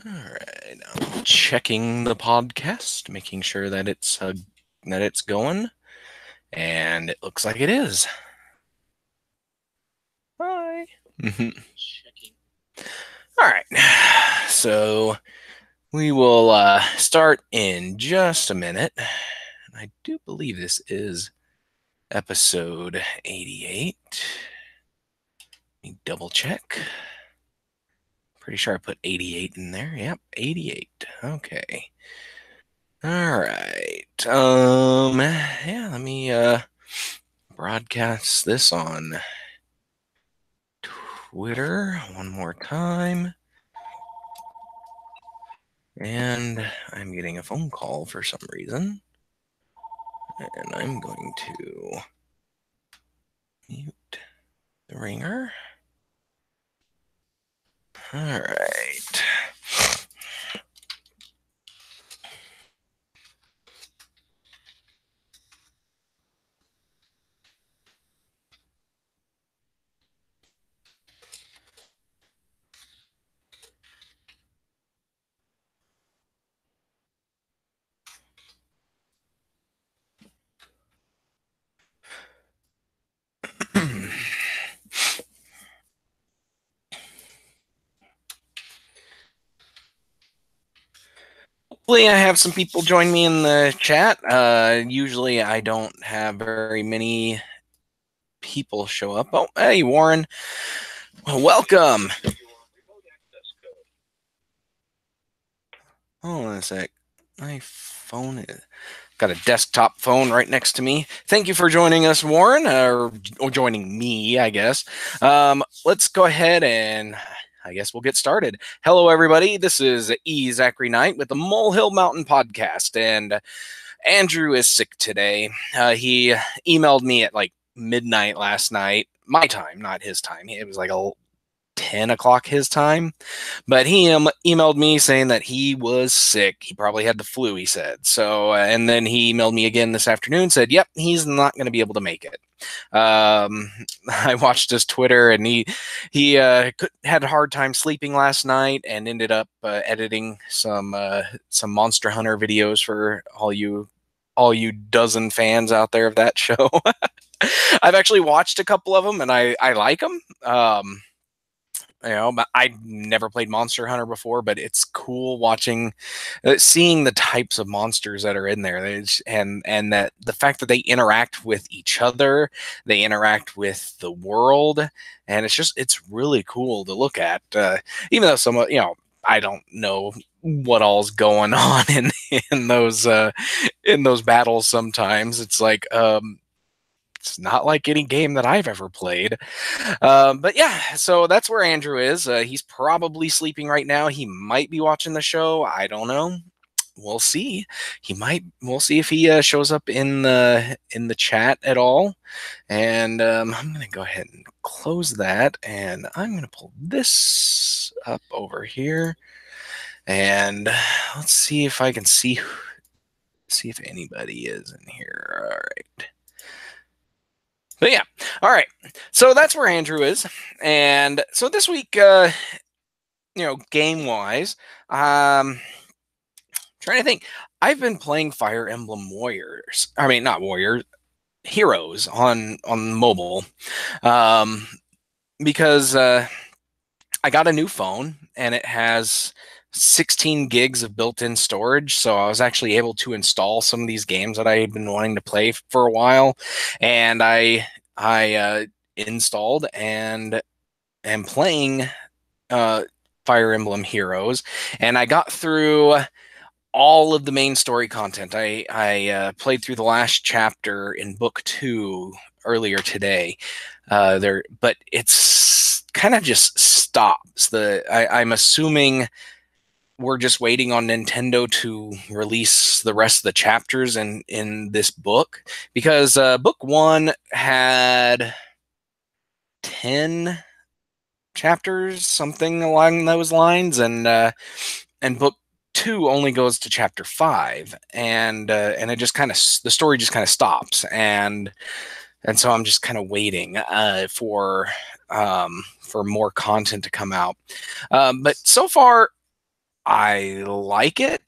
All right, I'm checking the podcast, making sure that it's going, and it looks like it is. Hi. Checking. All right, so we will start in just a minute. I do believe this is episode 88. Let me double check. Pretty sure I put 88 in there. Yep, 88. Okay. All right. Yeah, let me broadcast this on Twitter one more time. And I'm getting a phone call for some reason. And I'm going to mute the ringer. All right. Hopefully, I have some people join me in the chat. Usually, I don't have very many people show up. Oh, hey, Warren. Well, welcome. Hold on a sec. My phone is... Got a desktop phone right next to me. Thank you for joining us, Warren, or joining me, I guess. Let's go ahead and I guess we'll get started. Hello, everybody. This is Zachary Knight with the Molehill Mountain Podcast, and Andrew is sick today. He emailed me at like midnight last night, my time, not his time. It was like 10 o'clock his time. But he emailed me saying that he was sick. He probably had the flu, he said. So, and then he emailed me again this afternoon, said, yep, he's not going to be able to make it. I watched his Twitter, and he had a hard time sleeping last night and ended up editing some Monster Hunter videos for all you dozen fans out there of that show. I've actually watched a couple of them, and I like them. But I never played Monster Hunter before, but it's cool watching, seeing the types of monsters that are in there, and that the fact that they interact with each other, they interact with the world, and it's really cool to look at. Even though I don't know what all's going on in those battles. Sometimes it's like it's not like any game that I've ever played. But yeah, so that's where Andrew is. He's probably sleeping right now. He might be watching the show. I don't know. We'll see. We'll see if he shows up in the chat at all. And I'm going to go ahead and close that. And I'm going to pull this up over here. And let's see if I can see if anybody is in here. All right. But yeah, all right. So that's where Andrew is, and so this week, game wise, trying to think. I've been playing Fire Emblem Warriors. I mean, not Warriors, Heroes on mobile, because I got a new phone and it has 16 gigs of built-in storage, so I was actually able to install some of these games that I had been wanting to play for a while, and I installed and am playing Fire Emblem Heroes, and I got through all of the main story content. I played through the last chapter in book 2 earlier today. But it's kind of just stops. I'm assuming we're just waiting on Nintendo to release the rest of the chapters in this book, because book 1 had 10 chapters, something along those lines, and book 2 only goes to chapter 5, and it just kind of, the story just kind of stops, and so I'm just kind of waiting for more content to come out. But so far, I like it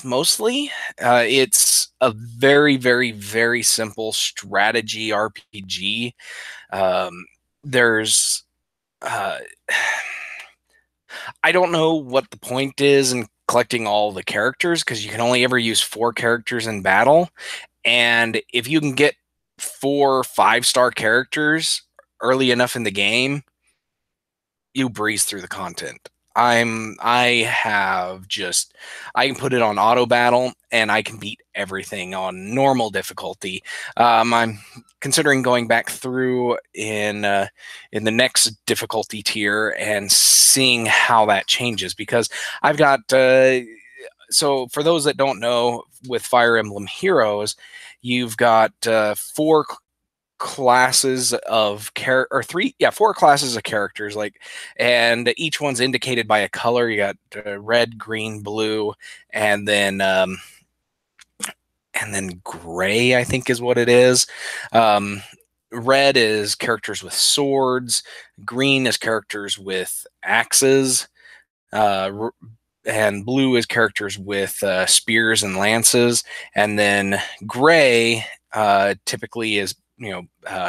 mostly. It's a very, very, very simple strategy RPG. There's, uh, I don't know what the point is in collecting all the characters because you can only ever use 4 characters in battle. And if you can get 4 5-star characters early enough in the game, you breeze through the content. I have just I can put it on auto battle and I can beat everything on normal difficulty. I'm considering going back through in the next difficulty tier and seeing how that changes because I've got so for those that don't know, with Fire Emblem Heroes, you've got 4 classes of or 4 classes of characters, like, and each one's indicated by a color. You got red, green, blue, and then gray, I think is what it is. Red is characters with swords, green is characters with axes, uh, and blue is characters with spears and lances, and then gray typically is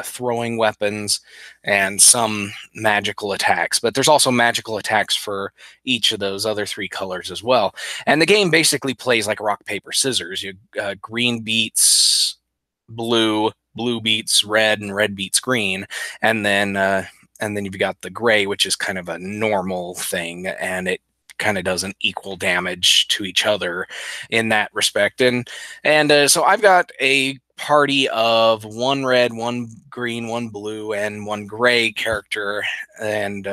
throwing weapons and some magical attacks. But there's also magical attacks for each of those other 3 colors as well. And the game basically plays like rock paper scissors. Green beats blue, blue beats red, and red beats green, and then you've got the gray, which is kind of a normal thing, and it kind of doesn't equal damage to each other in that respect. And so I've got a party of 1 red, 1 green, 1 blue, and 1 gray character, and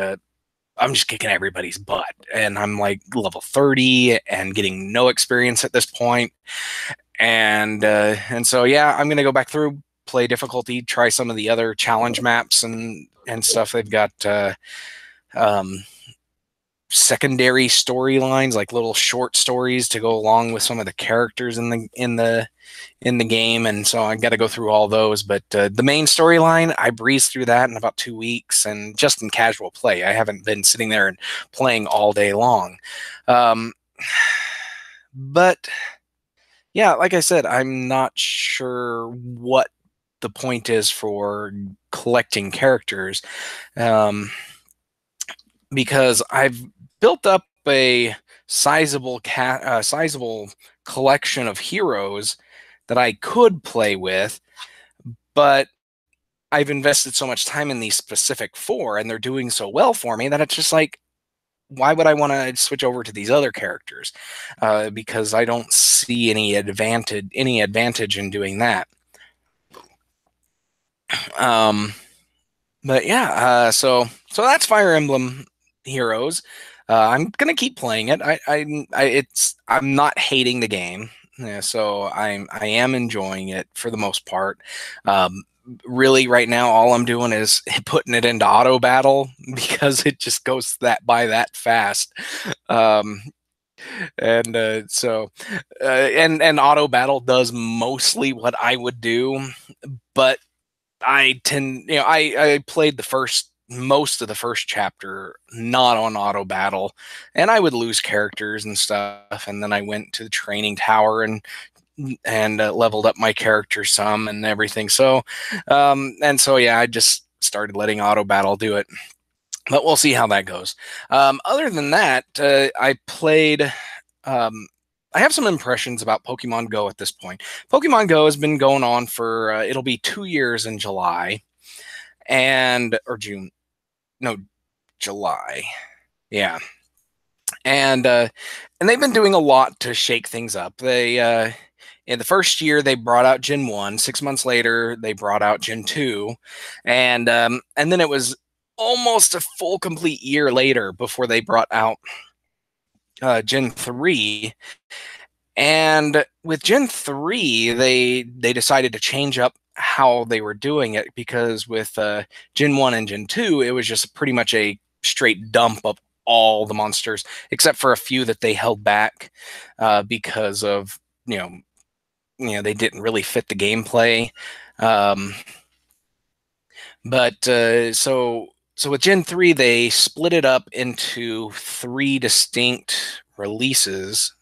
I'm just kicking everybody's butt. And I'm like level 30 and getting no experience at this point. And so yeah, I'm gonna go back through, play difficulty, try some of the other challenge maps and stuff. They've got um, secondary storylines, like little short stories to go along with some of the characters in the game, and so I got to go through all those. But the main storyline, I breezed through that in about 2 weeks, and just in casual play. I haven't been sitting there and playing all day long. But yeah, like I said, I'm not sure what the point is for collecting characters, because I've built up a sizable collection of heroes that I could play with, but I've invested so much time in these specific 4, and they're doing so well for me that it's just like, why would I want to switch over to these other characters? Because I don't see any advantage in doing that. But yeah, so that's Fire Emblem Heroes. I'm gonna keep playing it. I'm not hating the game. Yeah, so I am enjoying it for the most part. Really, right now, all I'm doing is putting it into auto battle because it just goes by that fast. And auto battle does mostly what I would do, but I played most of the first chapter not on auto battle, and I would lose characters and stuff, and then I went to the training tower and leveled up my character some and everything. So yeah, I just started letting auto battle do it, but we'll see how that goes. Other than that, I played. I have some impressions about Pokemon Go at this point. Pokemon Go has been going on for it'll be 2 years in July, or June, no, July, yeah, and they've been doing a lot to shake things up. They in the first year they brought out Gen 1. 6 months later they brought out Gen 2, and then it was almost a full complete year later before they brought out Gen 3. And with Gen 3, they decided to change up how they were doing it, because with Gen 1 and Gen 2, it was just pretty much a straight dump of all the monsters, except for a few that they held back because of, they didn't really fit the gameplay. So with Gen 3, they split it up into 3 distinct releases.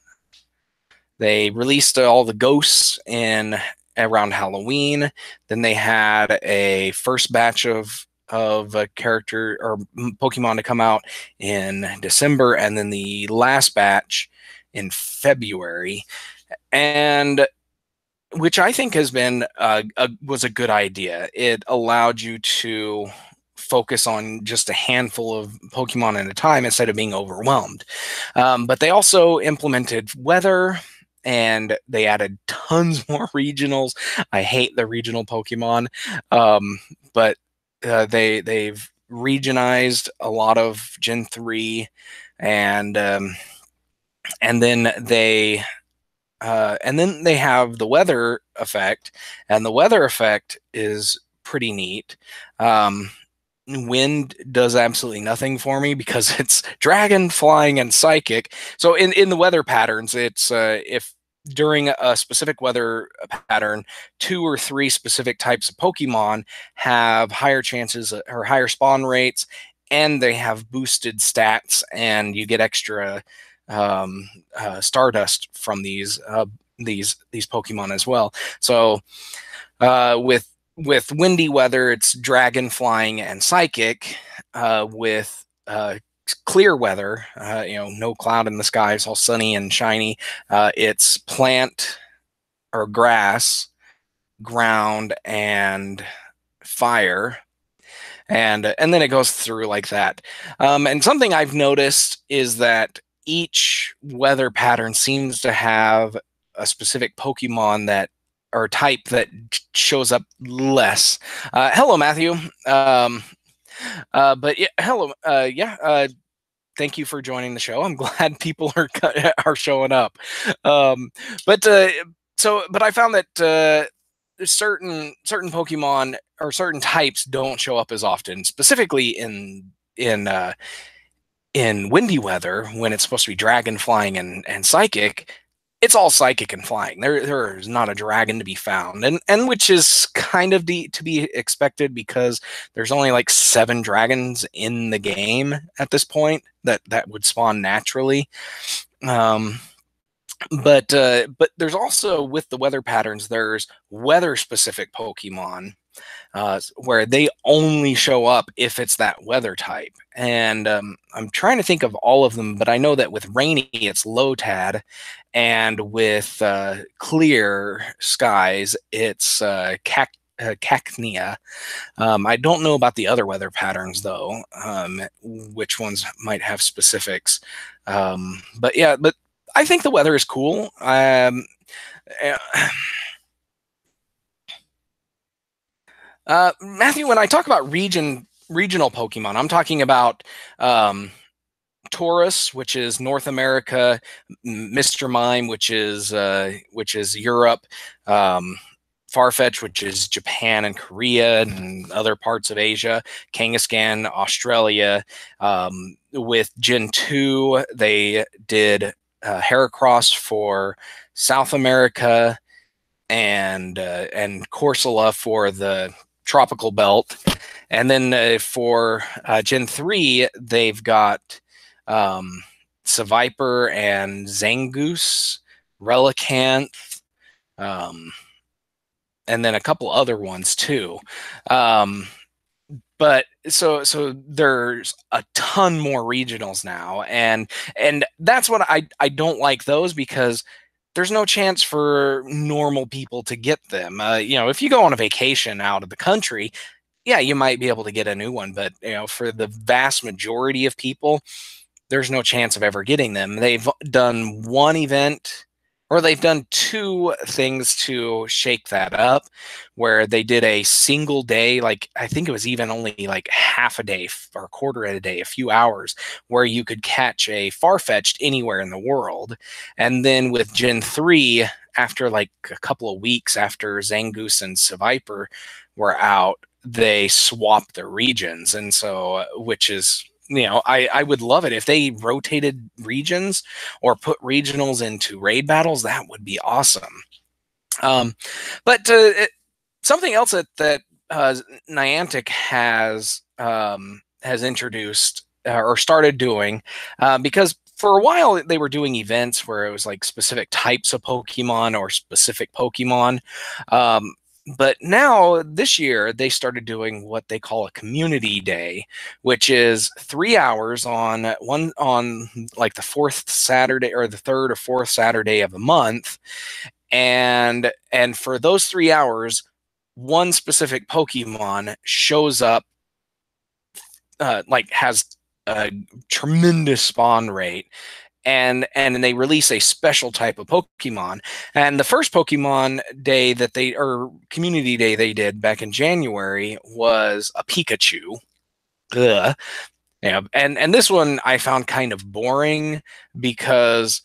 They released all the ghosts in around Halloween. Then they had a first batch of a character or Pokemon to come out in December, and then the last batch in February, and which I think has been was a good idea. It allowed you to focus on just a handful of Pokemon at a time instead of being overwhelmed. But they also implemented weather, and they added tons more regionals. I hate the regional Pokemon, but they've regionized a lot of Gen 3, and then they have the weather effect, and the weather effect is pretty neat. Wind does absolutely nothing for me because it's dragon, flying, and psychic. So in the weather patterns, it's if during a specific weather pattern, 2 or 3 specific types of Pokemon have higher chances or higher spawn rates, and they have boosted stats, and you get extra Stardust from these Pokemon as well. So with windy weather, it's dragon, flying, and psychic. With clear weather, no cloud in the sky, it's all sunny and shiny. It's plant or grass, ground, and fire. And then it goes through like that. And something I've noticed is that each weather pattern seems to have a specific Pokemon that or type that shows up less. Hello, Matthew. But yeah, hello. Thank you for joining the show. I'm glad people are showing up. But I found that certain Pokemon or certain types don't show up as often, specifically in windy weather when it's supposed to be dragon, flying, and psychic. It's all psychic and flying. There is not a dragon to be found, and which is kind of to be expected because there's only like 7 dragons in the game at this point that would spawn naturally. But there's also, with the weather patterns, there's weather specific Pokemon where they only show up if it's that weather type. And I'm trying to think of all of them, but I know that with rainy, it's Lotad, and with clear skies, it's Cacnea. I don't know about the other weather patterns, though, which ones might have specifics. But yeah, but I think the weather is cool. Matthew, when I talk about regional Pokemon, I'm talking about Taurus, which is North America, Mr. Mime, which is Europe, Farfetch, which is Japan and Korea and other parts of Asia, Kangaskhan, Australia. With Gen 2, they did Heracross for South America, and Corsola for the tropical belt. And then for Gen 3, they've got Seviper and Zangoose, Relicanth, and then a couple other ones too. But so there's a ton more regionals now, and that's what I don't like those, because there's no chance for normal people to get them. If you go on a vacation out of the country, yeah, you might be able to get a new one, but for the vast majority of people, there's no chance of ever getting them. They've done one event, or they've done 2 things to shake that up, where they did a single day, like I think it was even only like half a day or a quarter of a day, a few hours, where you could catch a Farfetch'd anywhere in the world. And then with Gen 3, after like a couple of weeks after Zangoose and Seviper were out, they swapped their regions. And so, which is, I would love it if they rotated regions or put regionals into raid battles. That would be awesome. But something else that Niantic has introduced or started doing, because for a while they were doing events where it was like specific types of Pokemon or specific Pokemon. Um, but now this year they started doing what they call a community day, which is 3 hours on like the fourth Saturday or the third or fourth Saturday of the month. And for those 3 hours, one specific Pokemon shows up, like has a tremendous spawn rate, and they release a special type of Pokemon. And the first Pokemon day that they or community day they did back in January was a Pikachu. Ugh. Yeah, and this one I found kind of boring because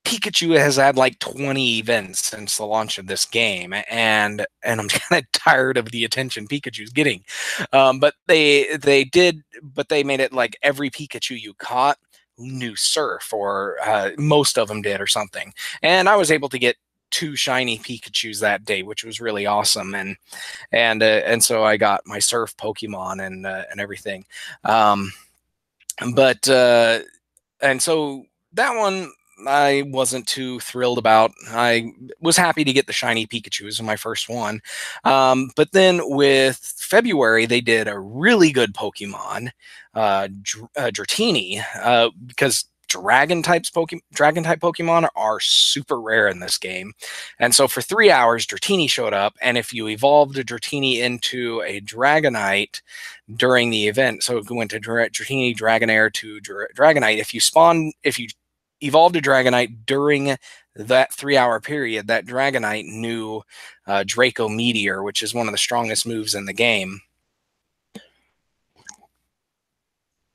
Pikachu has had like 20 events since the launch of this game, and I'm kind of tired of the attention Pikachu's getting. But they made it like every Pikachu you caught knew Surf, or most of them did, or something. And I was able to get two shiny Pikachu's that day, which was really awesome. And so I got my Surf Pokemon and everything. But and so that one I wasn't too thrilled about. I was happy to get the shiny Pikachu as my first one. But then with February, they did a really good Pokemon, Dratini, because dragon type Pokemon are super rare in this game. And so for 3 hours, Dratini showed up, and if you evolved a Dratini into a Dragonite during the event, so it went to Dratini, Dragonair to Dragonite, if you evolved a Dragonite during that 3 hour period, that Dragonite knew Draco Meteor, which is one of the strongest moves in the game.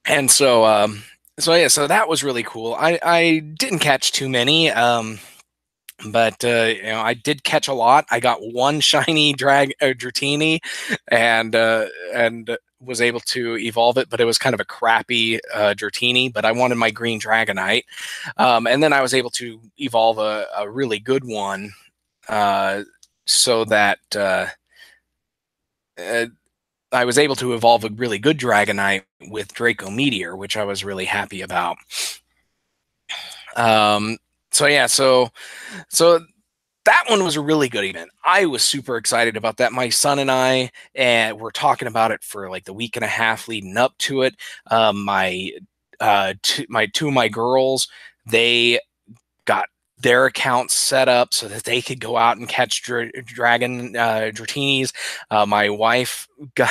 And so, so that was really cool. I didn't catch too many, but I did catch a lot. I got one shiny Dratini, and was able to evolve it, but it was kind of a crappy Dratini. But I wanted my green Dragonite, and then I was able to evolve a really good one, so that I was able to evolve a really good Dragonite with Draco Meteor, which I was really happy about. So that one was a really good event. I was super excited about that. My son and I were talking about it for like the week and a half leading up to it. Two of my girls, they got their accounts set up so that they could go out and catch dragon Dratinis. My wife got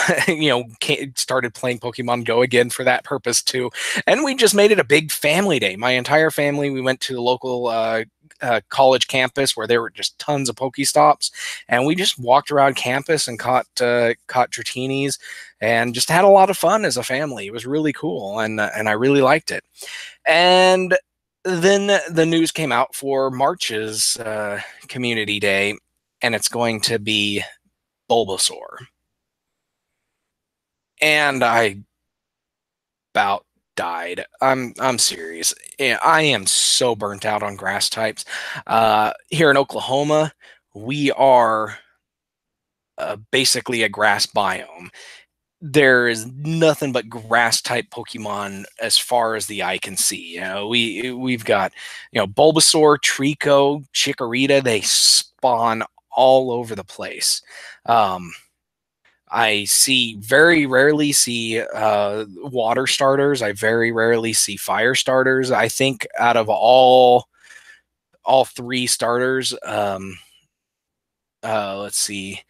started playing Pokemon Go again for that purpose too, and we just made it a big family day. My entire family, we went to the local college campus where there were just tons of Pokestops, and we just walked around campus and caught Dratinis and just had a lot of fun as a family. It was really cool, and I really liked it. And then the news came out for March's community day, and it's going to be Bulbasaur. And I about died. I'm serious. I am so burnt out on grass types. Here in Oklahoma, we are basically a grass biome. There is nothing but grass type Pokemon as far as the eye can see. We've got Bulbasaur, Trico, Chikorita. They spawn all over the place. I very rarely see water starters. I very rarely see fire starters. I think out of all three starters, let's see.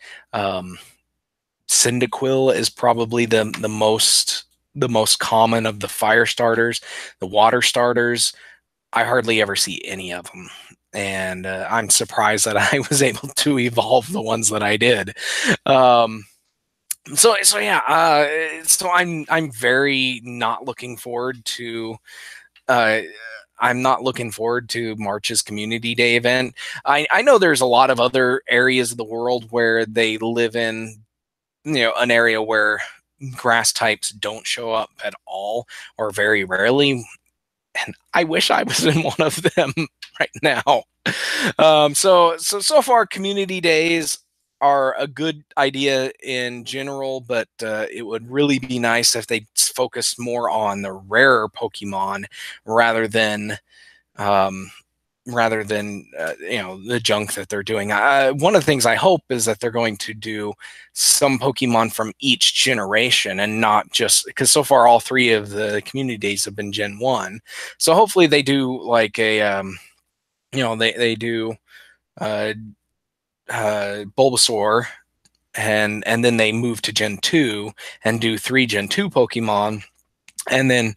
Cyndaquil is probably the most common of the fire starters. The water starters, I hardly ever see any of them, and I'm surprised that I was able to evolve the ones that I did. So I'm very not looking forward to. I'm not looking forward to March's community day event. I know there's a lot of other areas of the world where they live in an area where grass types don't show up at all or very rarely, and I wish I was in one of them right now. So far community days are a good idea in general, but it would really be nice if they focused more on the rarer Pokemon rather than um, the junk that they're doing. One of the things I hope is that they're going to do some Pokemon from each generation and not just because so far all three of the community days have been Gen 1. So hopefully they do like a they do uh, Bulbasaur and then they move to Gen 2 and do 3 Gen 2 Pokemon and then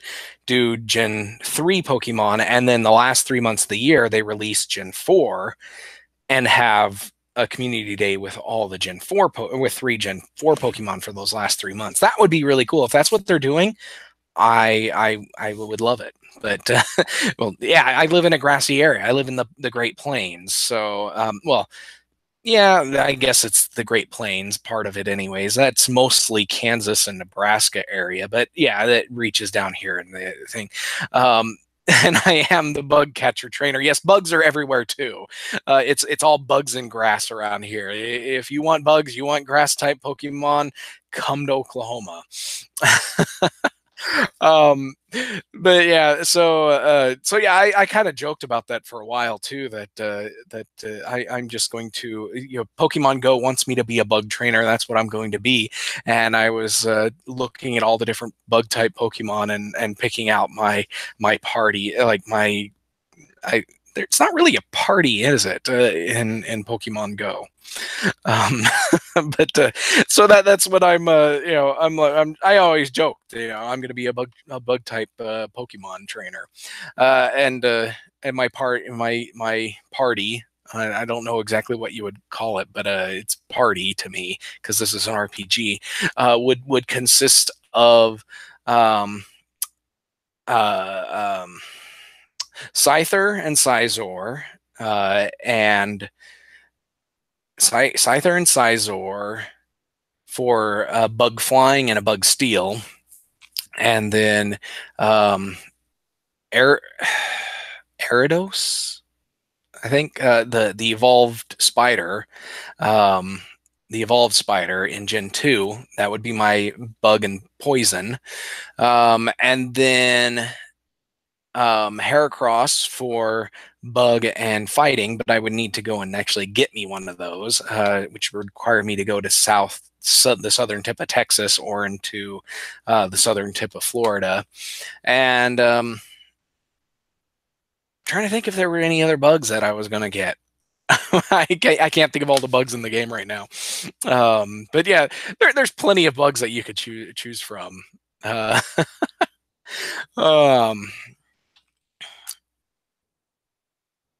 do Gen 3 Pokemon, and then the last 3 months of the year they release Gen 4 and have a community day with all the Gen 4 with 3 Gen 4 Pokemon for those last 3 months. That would be really cool if that's what they're doing. I would love it. But well, yeah, I live in a grassy area. I live in the Great Plains, so well, yeah, I guess it's the Great Plains part of it anyways. That's mostly Kansas and Nebraska area, but yeah, that reaches down here and the thing. And I am the bug catcher trainer. Yes, bugs are everywhere too. It's all bugs and grass around here. If you want bugs, you want grass type Pokemon, come to Oklahoma. um but yeah, so yeah, I kind of joked about that for a while too, that I'm just going to, Pokemon Go wants me to be a bug trainer. That's what I'm going to be. And I was looking at all the different bug type Pokemon and picking out my party, like it's not really a party, is it, in Pokemon Go? Um, but so that's what I always joked, I'm going to be a bug type Pokemon trainer, and my party. I don't know exactly what you would call it, but it's party to me because this is an RPG. Would consist of um, Scyther and Scizor, and Scyther and Scizor for bug flying and a bug steel, and then Eridos, I think, the evolved spider, in Gen 2. That would be my bug and poison, and then Heracross for bug and fighting, but I would need to go and actually get me one of those, which would require me to go to the southern tip of Texas or into the southern tip of Florida. And trying to think if there were any other bugs that I was going to get. I can't think of all the bugs in the game right now. But yeah, there's plenty of bugs that you could choose from.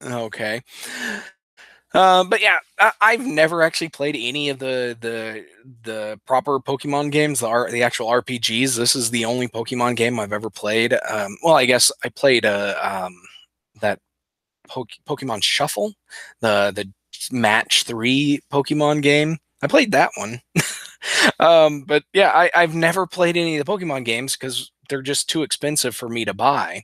Okay. But yeah, I've never actually played any of the proper Pokemon games, the actual RPGs. This is the only Pokemon game I've ever played. Well, I guess I played that Pokemon Shuffle, the Match 3 Pokemon game. I played that one. But yeah, I've never played any of the Pokemon games because they're just too expensive for me to buy.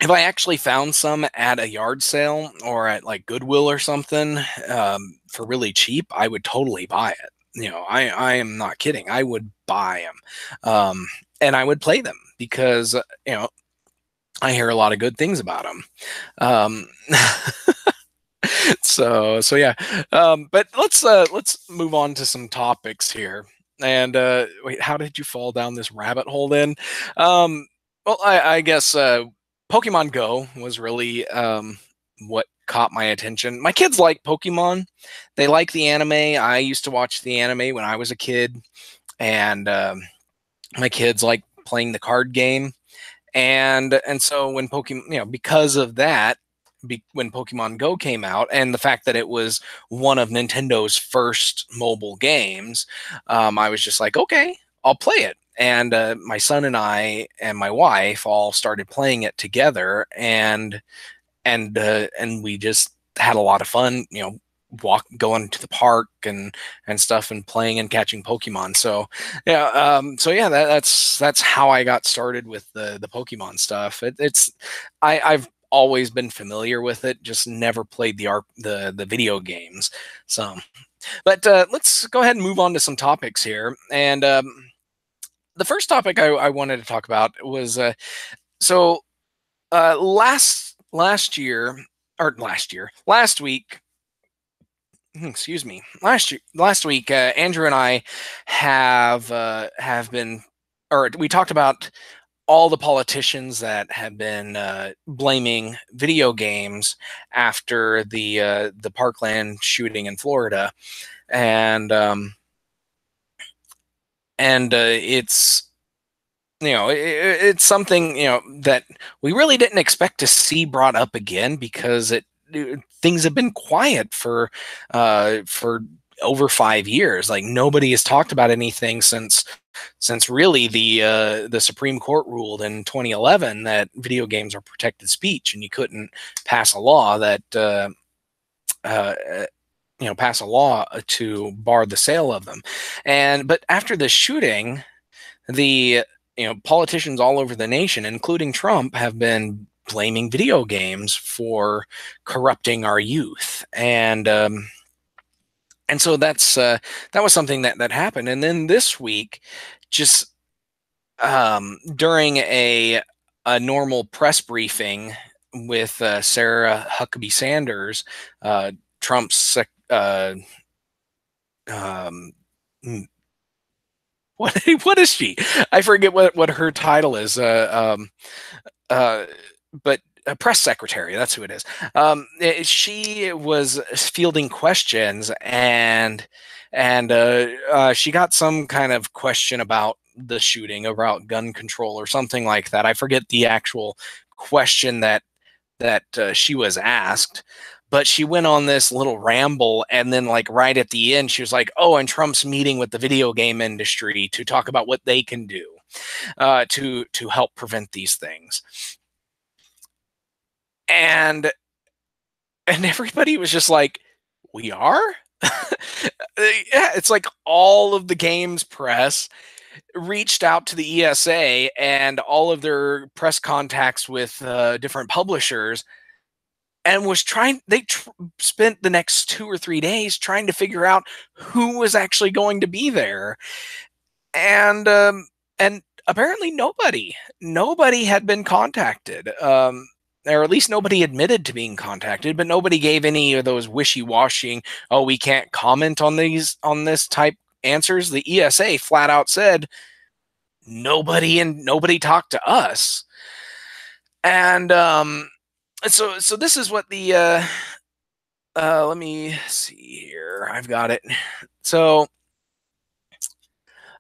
If I actually found some at a yard sale or at like Goodwill or something for really cheap, I would totally buy it. I am not kidding. I would buy them, and I would play them because I hear a lot of good things about them. So yeah. But let's move on to some topics here. And wait, how did you fall down this rabbit hole then? Well, I guess Pokemon Go was really what caught my attention. My kids like Pokemon. They like the anime. I used to watch the anime when I was a kid, and my kids like playing the card game. And so when Pokemon, because of that, when Pokemon Go came out, and the fact that it was one of Nintendo's first mobile games, I was just like, okay, I'll play it. And my son and I and my wife all started playing it together, and we just had a lot of fun, going to the park and stuff and playing and catching Pokemon. So yeah, that's how I got started with the Pokemon stuff. I've always been familiar with it, just never played the video games. So, but let's go ahead and move on to some topics here. And the first topic I wanted to talk about was so last year or last week. Excuse me. Last week, Andrew and I have been, or we talked about all the politicians that have been blaming video games after the Parkland shooting in Florida, and it's it's something that we really didn't expect to see brought up again because things have been quiet for over 5 years. Like nobody has talked about anything since really the Supreme Court ruled in 2011 that video games are protected speech, and you couldn't pass a law that pass a law to bar the sale of them. But after the shooting, the politicians all over the nation, including Trump, have been blaming video games for corrupting our youth, and so that was something that happened. And then this week, just during a normal press briefing with Sarah Huckabee Sanders, Trump's what is she? I forget what her title is. But a press secretary, that's who it is. She was fielding questions, and she got some kind of question about the shooting, about gun control or something like that. I forget the actual question that she was asked, but she went on this little ramble, and then like right at the end, she was like, "Oh, and Trump's meeting with the video game industry to talk about what they can do to help prevent these things." And everybody was just like, "We are?" Yeah, it's like all of the games press reached out to the ESA and all of their press contacts with different publishers, and was spent the next 2 or 3 days trying to figure out who was actually going to be there. And apparently nobody had been contacted, or at least nobody admitted to being contacted, but nobody gave any of those wishy-washy, "Oh, we can't comment on this type" answers. The ESA flat out said nobody talked to us. And so this is what the let me see here. I've got it. So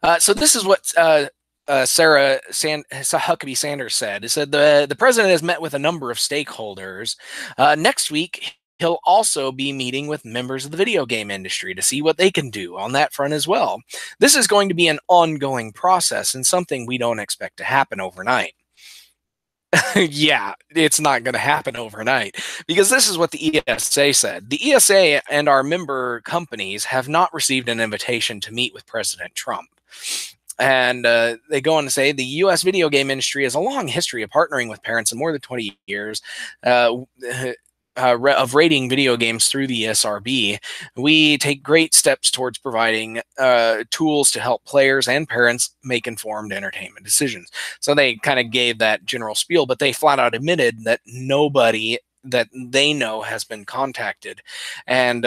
this is what Sarah Huckabee Sanders said. It said the president has met with a number of stakeholders. Next week, he'll also be meeting with members of the video game industry to see what they can do on that front as well. This is going to be an ongoing process and something we don't expect to happen overnight. Yeah, it's not going to happen overnight, because this is what the ESA said. The ESA and our member companies have not received an invitation to meet with President Trump. And they go on to say the U.S. video game industry has a long history of partnering with parents in more than 20 years of rating video games through the ESRB. We take great steps towards providing tools to help players and parents make informed entertainment decisions. So they kind of gave that general spiel, but they flat out admitted that nobody that they know has been contacted. And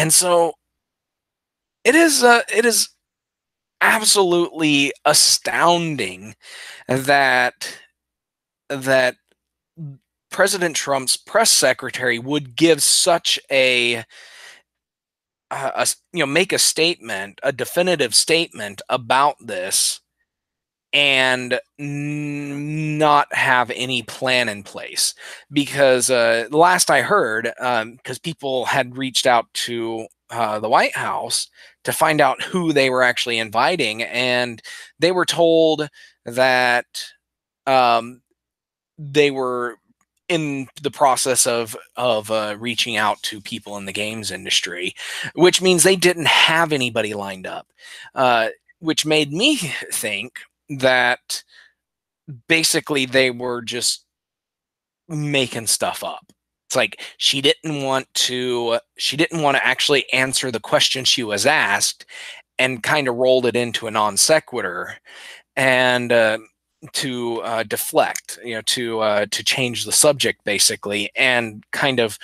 so it is absolutely astounding that President Trump's press secretary would give such make a statement, a definitive statement about this, and not have any plan in place. Because last I heard, because people had reached out to the White House to find out who they were actually inviting, and they were told that they were in the process of reaching out to people in the games industry, which means they didn't have anybody lined up, which made me think that basically they were just making stuff up. It's like she didn't want to actually answer the question she was asked, and kind of rolled it into a non sequitur, and to deflect, to change the subject basically, and kind of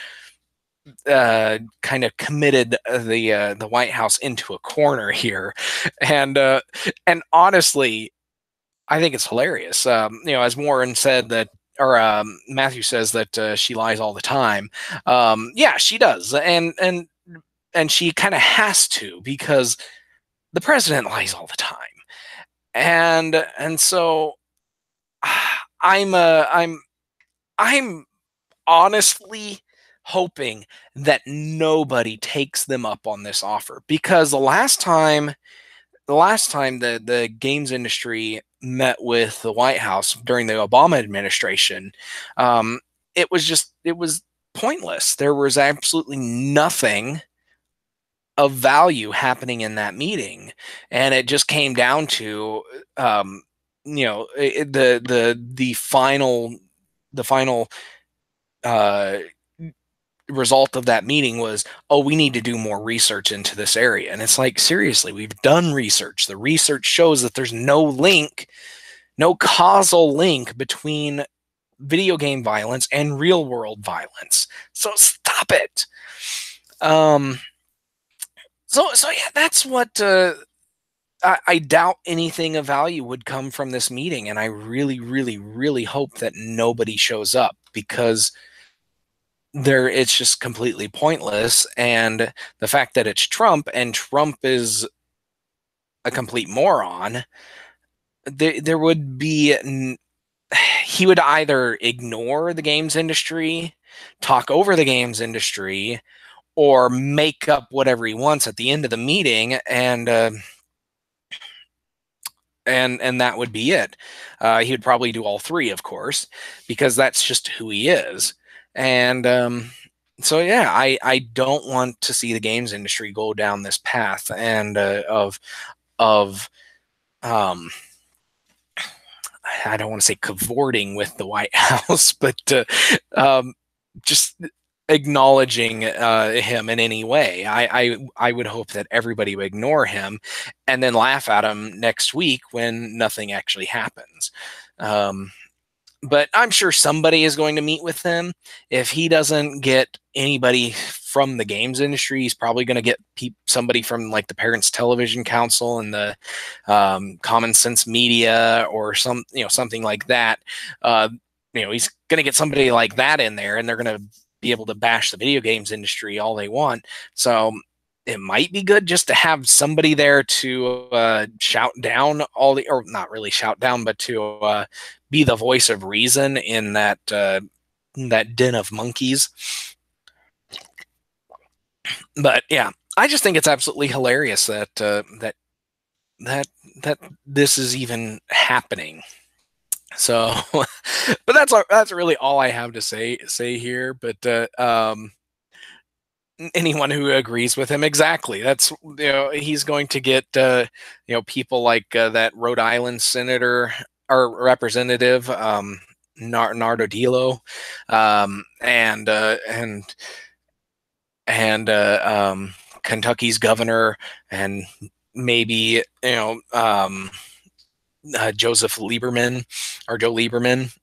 committed the White House into a corner here, and honestly, I think it's hilarious. As Warren said that, or Matthew says that she lies all the time. Yeah, she does, and she kind of has to, because the president lies all the time, and so I'm honestly hoping that nobody takes them up on this offer, because the last time the games industry met with the White House during the Obama administration, um, it was pointless. There was absolutely nothing of value happening in that meeting, and it just came down to the final uh, result of that meeting was, oh, we need to do more research into this area. And it's like, seriously, we've done research. The research shows that there's no causal link between video game violence and real world violence. So stop it. So yeah, that's what I doubt anything of value would come from this meeting, and I really, really, really hope that nobody shows up, because it's just completely pointless. And the fact that it's Trump, and Trump is a complete moron, there would be he would either ignore the games industry, talk over the games industry, or make up whatever he wants at the end of the meeting, and that would be it. He would probably do all three, of course, because that's just who he is. And so yeah, I don't want to see the games industry go down this path, and of I don't want to say cavorting with the White House, but just acknowledging him in any way. I would hope that everybody would ignore him, and then laugh at him next week when nothing actually happens. But I'm sure somebody is going to meet with him. If he doesn't get anybody from the games industry, he's probably going to get somebody from like the Parents Television Council and the Common Sense Media, or something like that. He's going to get somebody like that in there, and they're going to be able to bash the video games industry all they want. So it might be good just to have somebody there to shout down or not really shout down, but to be the voice of reason in that den of monkeys. But yeah, I just think it's absolutely hilarious that this is even happening. So, but that's really all I have to say here. But anyone who agrees with him, exactly, that's he's going to get people like that Rhode Island senator or representative Nardodilo, and Kentucky's governor, and maybe Joseph Lieberman or Joe Lieberman,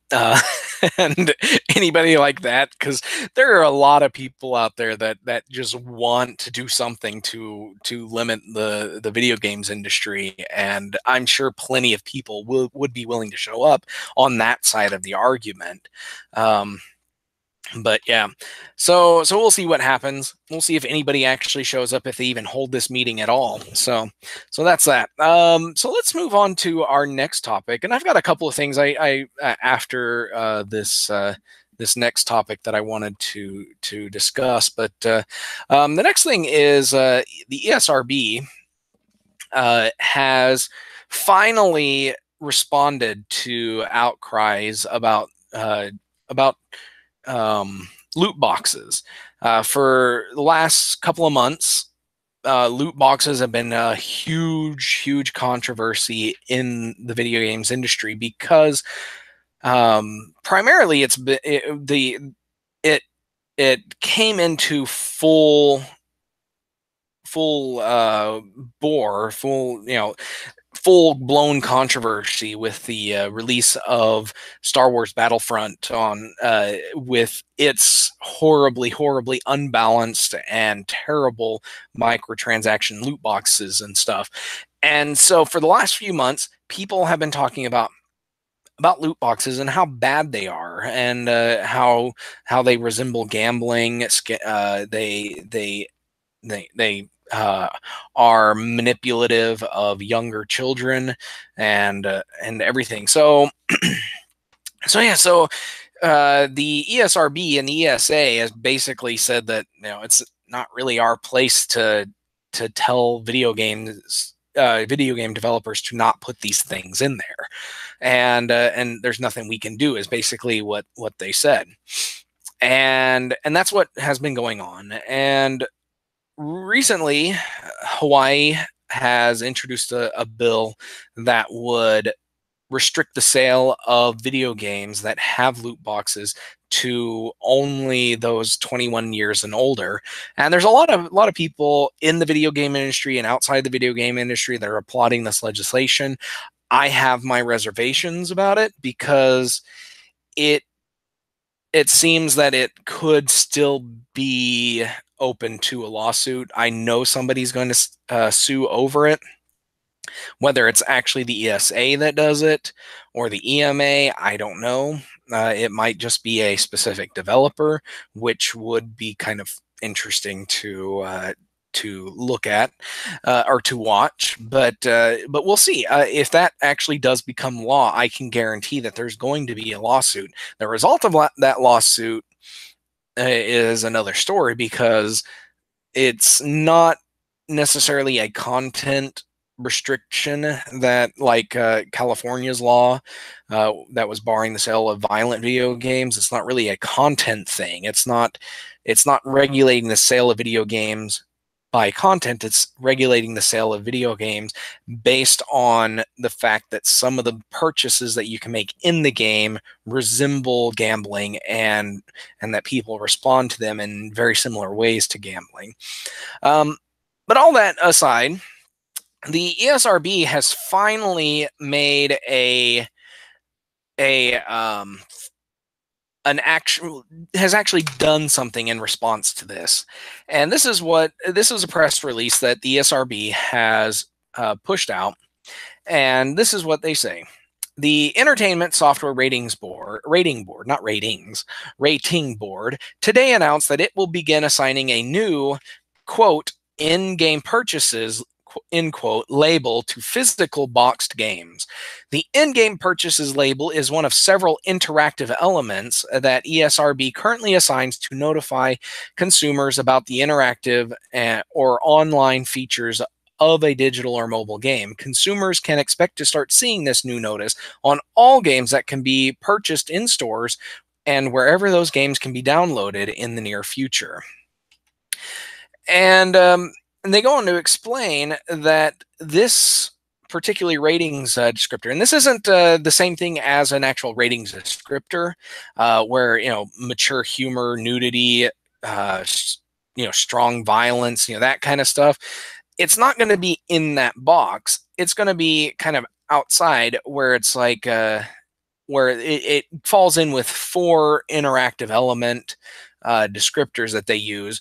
and anybody like that, because there are a lot of people out there that just want to do something to limit the video games industry, and I'm sure plenty of people would be willing to show up on that side of the argument. But yeah, so we'll see what happens. We'll see if anybody actually shows up, if they even hold this meeting at all. So that's that. So let's move on to our next topic, and I've got a couple of things I after this next topic that I wanted to discuss. But the next thing is the ESRB has finally responded to outcries about loot boxes. For the last couple of months, loot boxes have been a huge controversy in the video games industry, because Primarily, it it came into full bore, full blown controversy with the release of Star Wars Battlefront on with its horribly unbalanced and terrible microtransaction loot boxes and stuff. And so for the last few months, people have been talking about loot boxes and how bad they are, and how they resemble gambling. They are manipulative of younger children, and everything. So the ESRB and the ESA has basically said that it's not really our place to tell video game developers to not put these things in there, and there's nothing we can do, is basically what they said, and that's what has been going on. And recently, Hawaii has introduced a bill that would restrict the sale of video games that have loot boxes to only those 21 years and older. And there's a lot of people in the video game industry and outside the video game industry that are applauding this legislation. I have my reservations about it because it it seems that it could still be open to a lawsuit. I know somebody's going to sue over it. Whether it's actually the ESA that does it or the EMA, I don't know. It might just be a specific developer, which would be kind of interesting to look at or to watch. But we'll see. If that actually does become law, I can guarantee that there's going to be a lawsuit. The result of that lawsuit is another story, because it's not necessarily a content restriction that, like California's law that was barring the sale of violent video games. It's not really a content thing. It's not regulating the sale of video games by content. It's regulating the sale of video games based on the fact that some of the purchases that you can make in the game resemble gambling, and that people respond to them in very similar ways to gambling. But all that aside, the ESRB has finally made has actually done something in response to this. And this is a press release that the ESRB has pushed out. And this is what they say. The Entertainment Software Rating Board today announced that it will begin assigning a new, quote, in-game purchases, end quote, label to physical boxed games. The in-game purchases label is one of several interactive elements that ESRB currently assigns to notify consumers about the interactive or online features of a digital or mobile game. Consumers can expect to start seeing this new notice on all games that can be purchased in stores and wherever those games can be downloaded in the near future. And they go on to explain that this particularly ratings descriptor, and this isn't the same thing as an actual ratings descriptor, where mature humor, nudity, strong violence, that kind of stuff. It's not going to be in that box. It's going to be kind of outside, where it's like where it falls in with 4 interactive element descriptors that they use.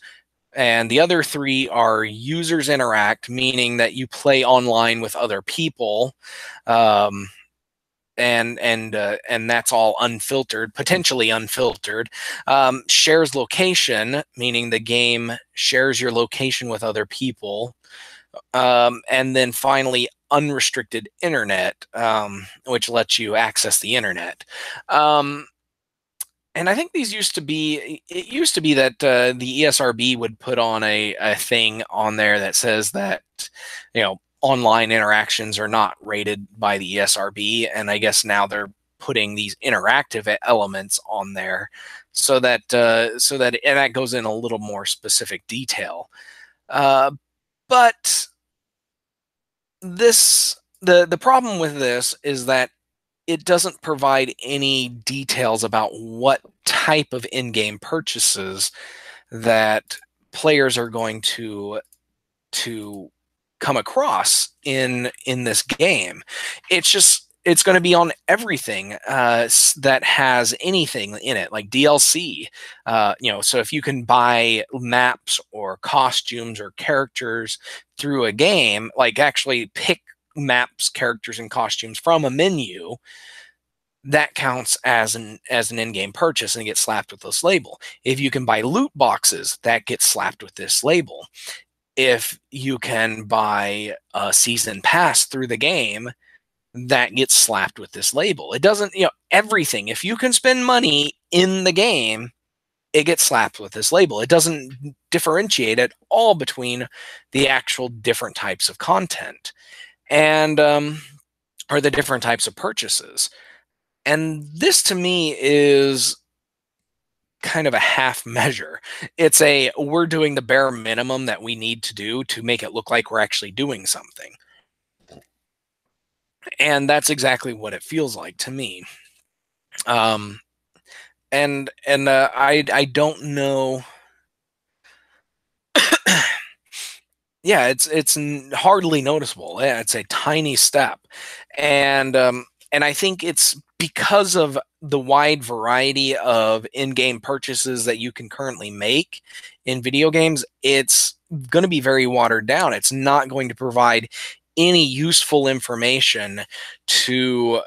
And the other 3 are users interact, meaning that you play online with other people, and that's all unfiltered, potentially unfiltered. Shares location, meaning the game shares your location with other people, and then finally unrestricted internet, which lets you access the internet. And I think it used to be that the ESRB would put on a thing on there that says that, online interactions are not rated by the ESRB. And I guess now they're putting these interactive elements on there so that and that goes in a little more specific detail. But the problem with this is that it doesn't provide any details about what type of in-game purchases that players are going to come across in this game. It's going to be on everything that has anything in it, like DLC. So if you can buy maps or costumes or characters through a game, like actually pick maps, characters, and costumes from a menu, that counts as an in-game purchase and gets slapped with this label. If you can buy loot boxes, that gets slapped with this label. If you can buy a season pass through the game, that gets slapped with this label. It doesn't, everything. If you can spend money in the game, it gets slapped with this label. It doesn't differentiate at all between the actual different types of content and or the different types of purchases. And this to me is kind of a half measure. It's we're doing the bare minimum that we need to do to make it look like we're actually doing something. And that's exactly what it feels like to me. I don't know. Yeah, it's hardly noticeable. Yeah, it's a tiny step, and I think it's because of the wide variety of in-game purchases that you can currently make in video games. It's going to be very watered down. It's not going to provide any useful information to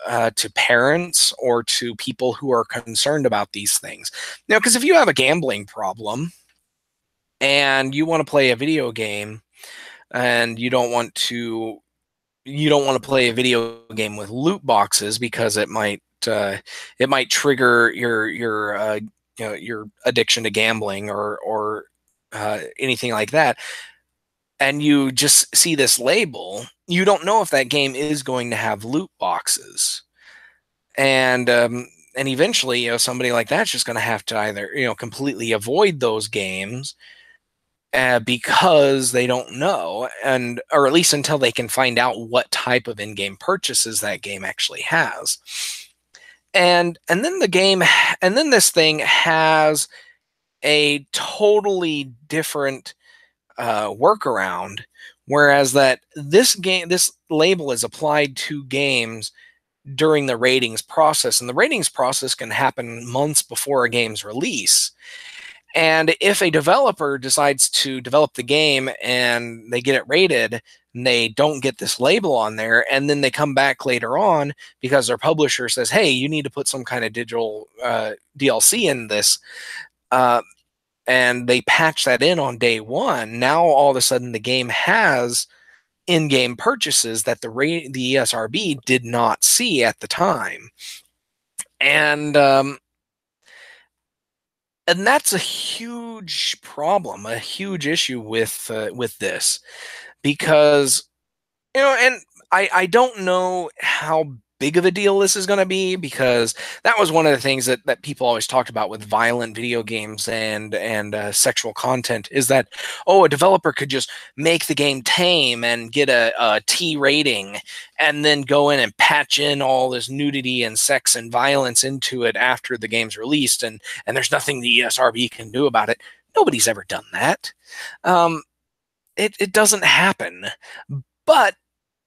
parents or to people who are concerned about these things. Now, because if you have a gambling problem and you want to play a video game and you don't want to play a video game with loot boxes because it might trigger your addiction to gambling or anything like that, and you just see this label, you don't know if that game is going to have loot boxes, and eventually, somebody like that's just going to have to either completely avoid those games because they don't know, or at least until they can find out what type of in-game purchases that game actually has. And then this thing has a totally different workaround, whereas that this label is applied to games during the ratings process, and the ratings process can happen months before a game's release. And if a developer decides to develop the game and they get it rated and they don't get this label on there, and then they come back later on because their publisher says, hey, you need to put some kind of digital DLC in this, and they patch that in on day one, now all of a sudden the game has in-game purchases that the ESRB did not see at the time. And that's a huge problem, a huge issue with this, because and I don't know how big of a deal this is going to be, because that was one of the things that people always talked about with violent video games and sexual content, is that, a developer could just make the game tame and get a T rating and then go in and patch in all this nudity and sex and violence into it after the game's released, and there's nothing the ESRB can do about it. Nobody's ever done that. It doesn't happen. But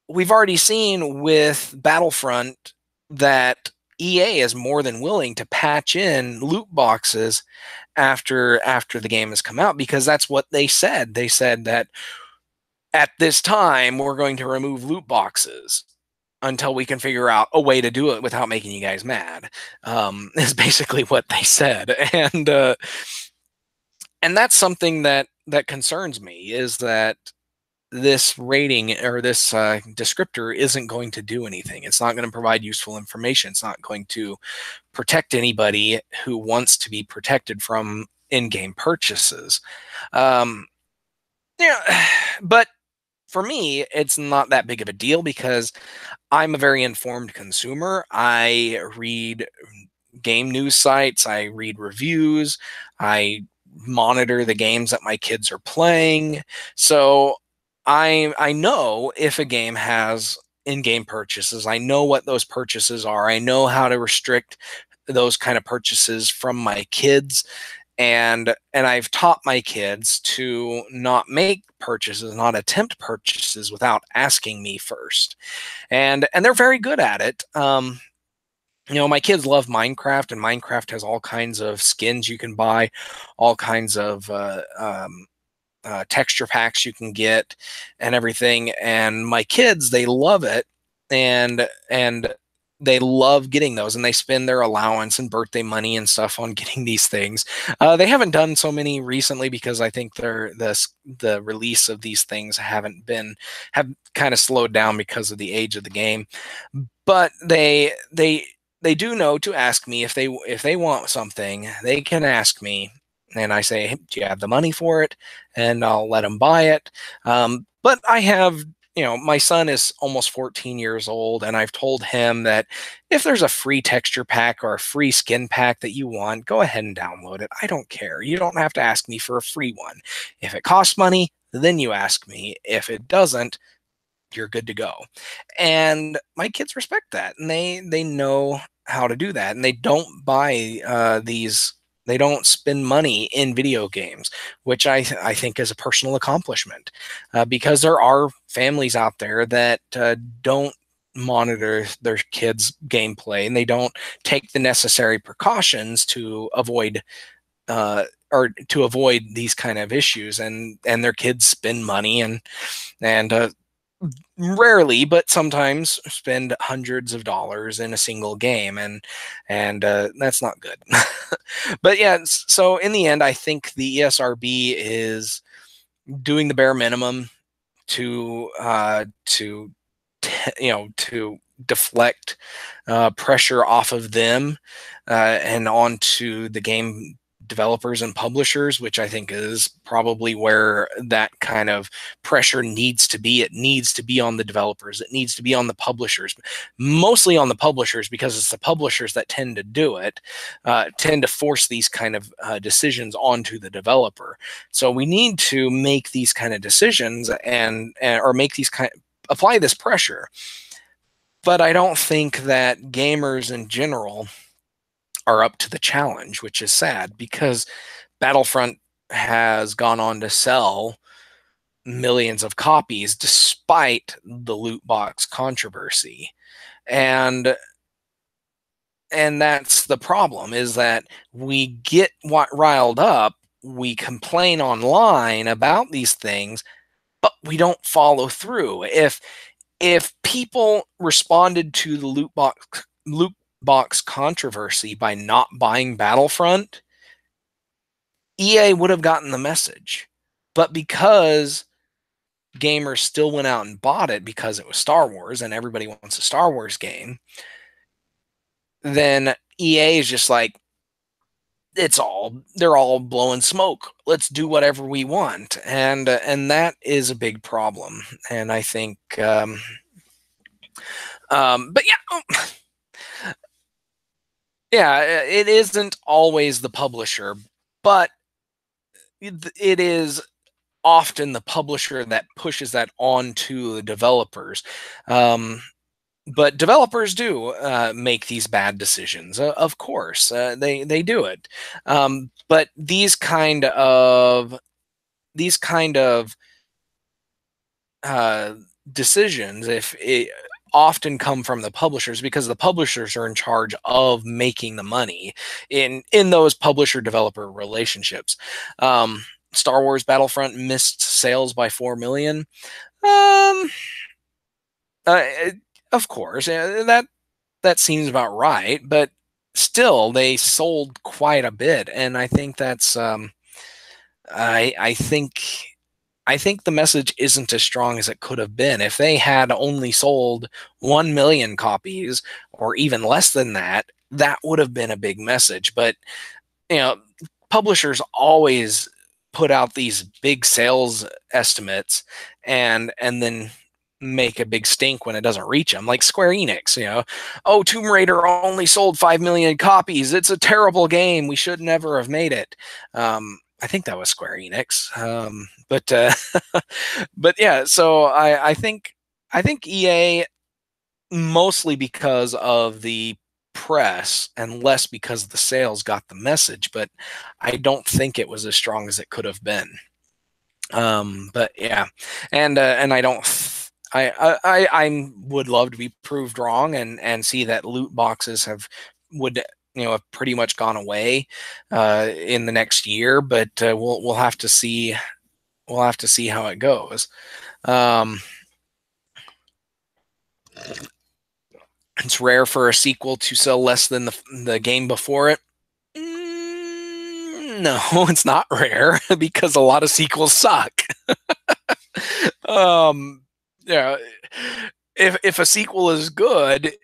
we've already seen with Battlefront that EA is more than willing to patch in loot boxes after the game has come out, because that's what they said. They said that at this time we're going to remove loot boxes until we can figure out a way to do it without making you guys mad. Is basically what they said, and that's something that concerns me, is that this rating or this descriptor isn't going to do anything. It's not going to provide useful information. It's not going to protect anybody who wants to be protected from in-game purchases. But for me, it's not that big of a deal, because I'm a very informed consumer. I read game news sites, I read reviews, I monitor the games that my kids are playing. So I know if a game has in-game purchases. I know what those purchases are. I know how to restrict those kind of purchases from my kids, and I've taught my kids to not make purchases, not attempt purchases without asking me first, and they're very good at it. My kids love Minecraft, and Minecraft has all kinds of skins you can buy, all kinds of texture packs you can get, and everything. And my kids, they love it, and they love getting those, and they spend their allowance and birthday money and stuff on getting these things. They haven't done so many recently because I think the release of these things have kind of slowed down because of the age of the game. But they do know to ask me if they want something. They can ask me, and I say, hey, do you have the money for it? And I'll let them buy it. But I have, my son is almost 14 years old, and I've told him that if there's a free texture pack or a free skin pack that you want, go ahead and download it. I don't care. You don't have to ask me for a free one. If it costs money, then you ask me. If it doesn't, you're good to go. And my kids respect that, and they know how to do that, and they don't buy they don't spend money in video games, which I think is a personal accomplishment, because there are families out there that don't monitor their kids' gameplay, and they don't take the necessary precautions to avoid these kind of issues, and their kids spend money and rarely, but sometimes spend hundreds of dollars in a single game, and that's not good. But yeah, so in the end, I think the ESRB is doing the bare minimum to to deflect pressure off of them and onto the game developers and publishers, which I think is probably where that kind of pressure needs to be. It needs to be on the developers. It needs to be on the publishers, mostly on the publishers, because it's the publishers that tend to do it, tend to force these kind of decisions onto the developer. So we need to make these kind of decisions or make these apply this pressure. But I don't think that gamers in general are up to the challenge, which is sad, because Battlefront has gone on to sell millions of copies despite the loot box controversy. And that's the problem, is that we get riled up, we complain online about these things, but we don't follow through. If people responded to the loot box controversy by not buying Battlefront, EA would have gotten the message. But because gamers still went out and bought it because it was Star Wars and everybody wants a Star Wars game, then EA is just like, they're all blowing smoke. Let's do whatever we want. And that is a big problem. And I think, but yeah, yeah, it isn't always the publisher, but it is often the publisher that pushes that onto the developers. But developers do make these bad decisions. Of course, they do it. But these kind of decisions, often come from the publishers, because the publishers are in charge of making the money in those publisher developer relationships. Star Wars Battlefront missed sales by 4 million. Of course, that seems about right, but still, they sold quite a bit, and I think that's I think the message isn't as strong as it could have been. If they had only sold 1 million copies, or even less than that, that would have been a big message. But publishers always put out these big sales estimates and then make a big stink when it doesn't reach them, like Square Enix. Oh, Tomb Raider only sold 5 million copies. It's a terrible game. We should never have made it. I think that was Square Enix. But but yeah, so I think EA mostly because of the press and less because the sales got the message, but I don't think it was as strong as it could have been. But yeah, and I don't. I would love to be proved wrong and see that loot boxes would have pretty much gone away in the next year, but we'll have to see. We'll have to see how it goes. Um, it's rare for a sequel to sell less than the game before it. No, it's not rare because a lot of sequels suck. um, yeah, if a sequel is good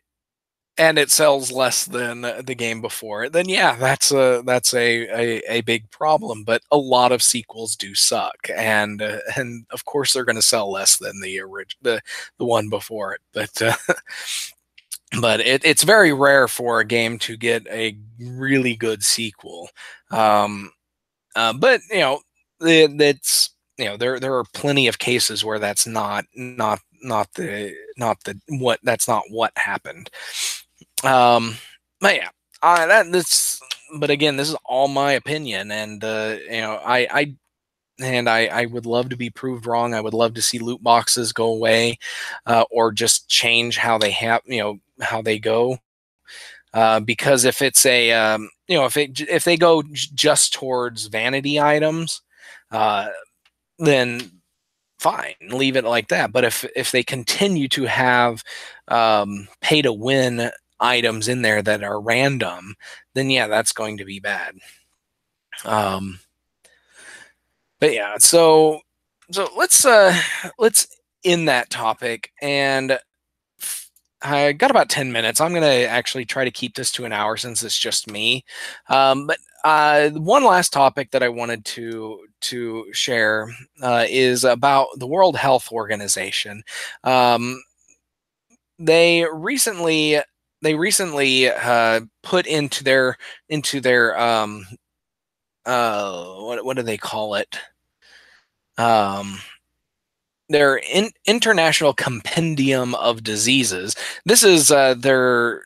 and it sells less than the game before it, then yeah, that's a big problem. But a lot of sequels do suck, and of course they're going to sell less than the one before it. But it's very rare for a game to get a really good sequel. Um, but that's there are plenty of cases where that's not what happened. Um, but yeah, that's. But again, this is all my opinion, and I would love to be proved wrong. I would love to see loot boxes go away, or just change how they how they go. Because if it's a if they go just towards vanity items, uh, then fine, leave it like that. But if they continue to have pay to win items in there that are random, then yeah, that's going to be bad. Um, but yeah, so let's end that topic. And I got about 10 minutes. I'm going to actually try to keep this to an hour since it's just me. But one last topic that I wanted to share is about the World Health Organization. Um, they recently put into their what do they call it? Um, their international compendium of diseases. This is their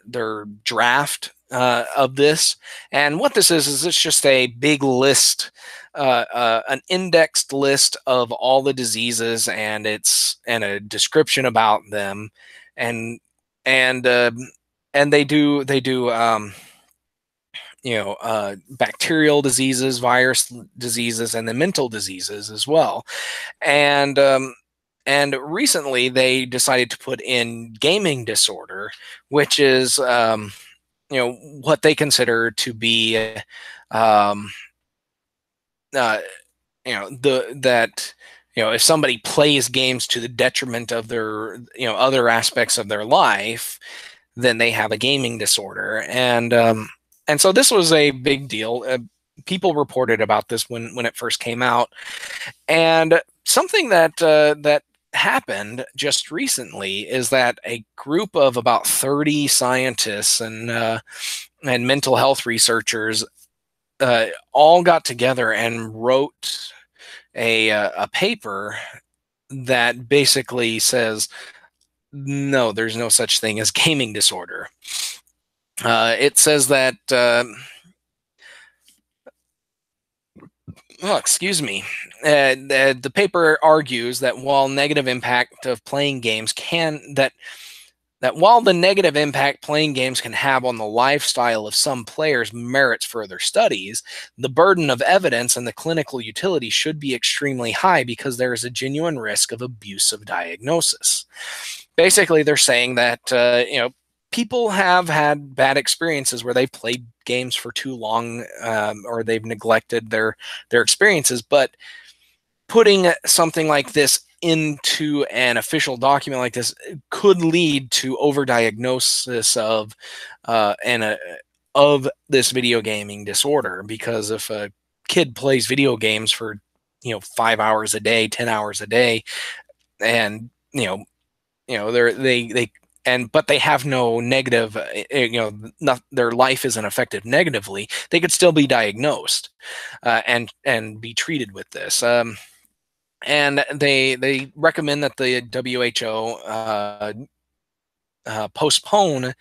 draft of this, and what this is it's just a big list, an indexed list of all the diseases, and a description about them, and and uh, and they do bacterial diseases, virus diseases, and the mental diseases as well. And recently they decided to put in gaming disorder, which is what they consider to be um, uh, the that if somebody plays games to the detriment of their other aspects of their life, then they have a gaming disorder. And so this was a big deal. People reported about this when it first came out. And something that happened just recently is that a group of about 30 scientists and mental health researchers all got together and wrote a paper that basically says no, there's no such thing as gaming disorder. It says that oh, excuse me. The paper argues that while negative impact of playing games can that while the negative impact playing games can have on the lifestyle of some players merits further studies, the burden of evidence and the clinical utility should be extremely high because there is a genuine risk of abuse of diagnosis. Basically, they're saying that people have had bad experiences where they've played games for too long, or they've neglected their experiences, but putting something like this into an official document like this could lead to overdiagnosis of this video gaming disorder, because if a kid plays video games for 5 hours a day, 10 hours a day, and they but they have no negative, their life isn't affected negatively, they could still be diagnosed and be treated with this. And they recommend that the WHO postpone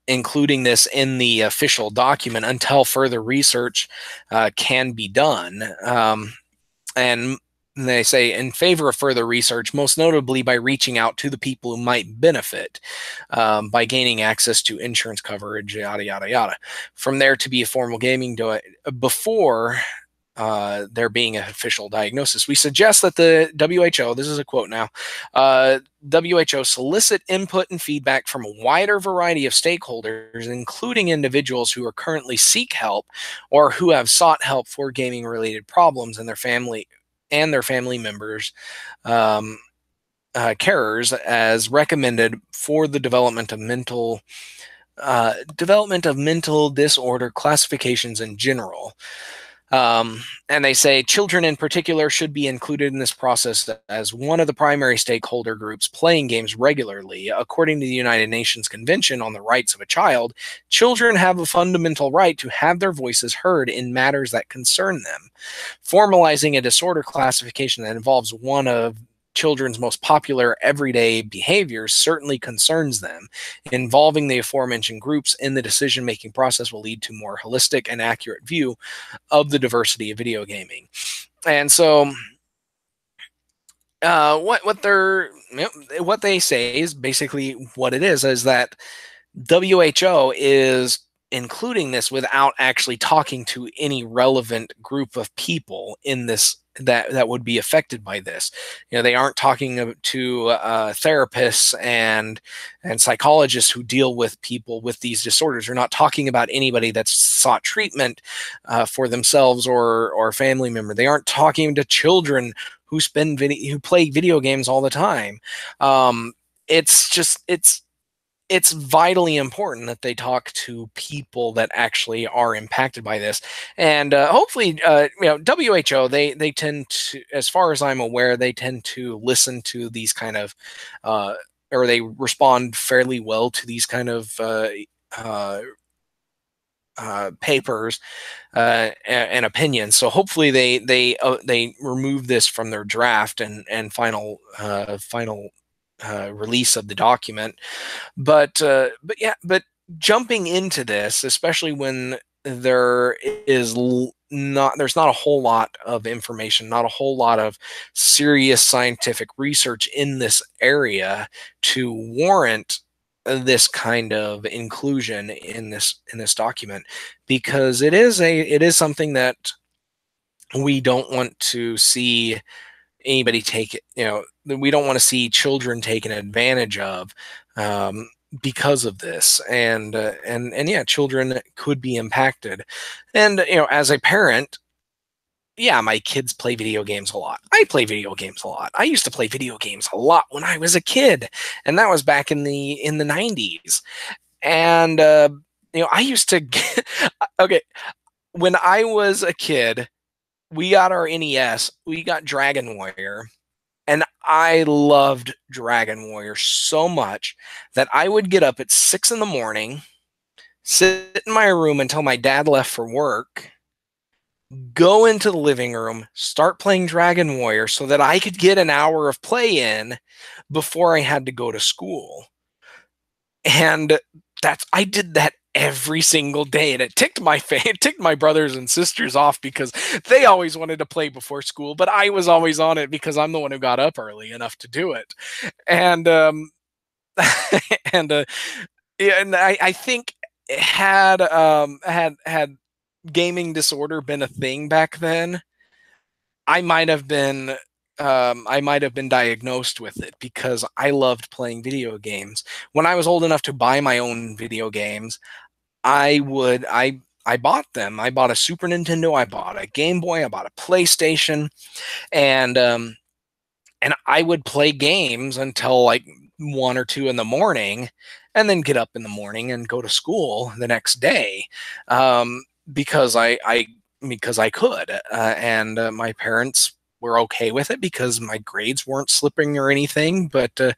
including this in the official document until further research can be done. And they say in favor of further research, most notably by reaching out to the people who might benefit by gaining access to insurance coverage, yada, yada, yada. From there to be a formal gaming before there being an official diagnosis. We suggest that the WHO, this is a quote now, WHO solicit input and feedback from a wider variety of stakeholders, including individuals who are currently seek help or who have sought help for gaming related problems and their family members, carers, as recommended for the development of mental disorder classifications in general. And they say children in particular should be included in this process as one of the primary stakeholder groups playing games regularly. According to the United Nations Convention on the Rights of a Child, children have a fundamental right to have their voices heard in matters that concern them. Formalizing a disorder classification that involves one of children's most popular everyday behaviors certainly concerns them. Involving the aforementioned groups in the decision-making process will lead to more holistic and accurate view of the diversity of video gaming. And so what they say is basically what it is that WHO is including this without actually talking to any relevant group of people in this that would be affected by this. They aren't talking to therapists and psychologists who deal with people with these disorders. They're not talking about anybody that's sought treatment for themselves or family member. They aren't talking to children who play video games all the time. It's vitally important that they talk to people that actually are impacted by this. And hopefully, WHO, they tend to, as far as I'm aware, they tend to listen to these kind of, or they respond fairly well to these kind of papers and opinions. So hopefully they remove this from their draft and final release of the document. But jumping into this, especially when there's not a whole lot of information, not a whole lot of serious scientific research in this area to warrant this kind of inclusion in this document, because it is something that we don't want to see anybody take it. We don't want to see children taken advantage of because of this, and yeah, children could be impacted. And as a parent, yeah, my kids play video games a lot. I play video games a lot. I used to play video games a lot when I was a kid, and that was back in the 90s. And I used to okay, when I was a kid, we got our NES, we got Dragon Warrior, and I loved Dragon Warrior so much that I would get up at 6 in the morning, sit in my room until my dad left for work, go into the living room, start playing Dragon Warrior so that I could get an hour of play in before I had to go to school. And I did that every single day, and it ticked my brothers and sisters off because they always wanted to play before school, but I was always on it because I'm the one who got up early enough to do it. And and I think had gaming disorder been a thing back then, I might have been diagnosed with it, because I loved playing video games. When I was old enough to buy my own video games, I bought them. I bought a Super Nintendo, I bought a Game Boy, I bought a PlayStation, and I would play games until like 1 or 2 in the morning, and then get up in the morning and go to school the next day, because I could, and my parents were okay with it because my grades weren't slipping or anything. But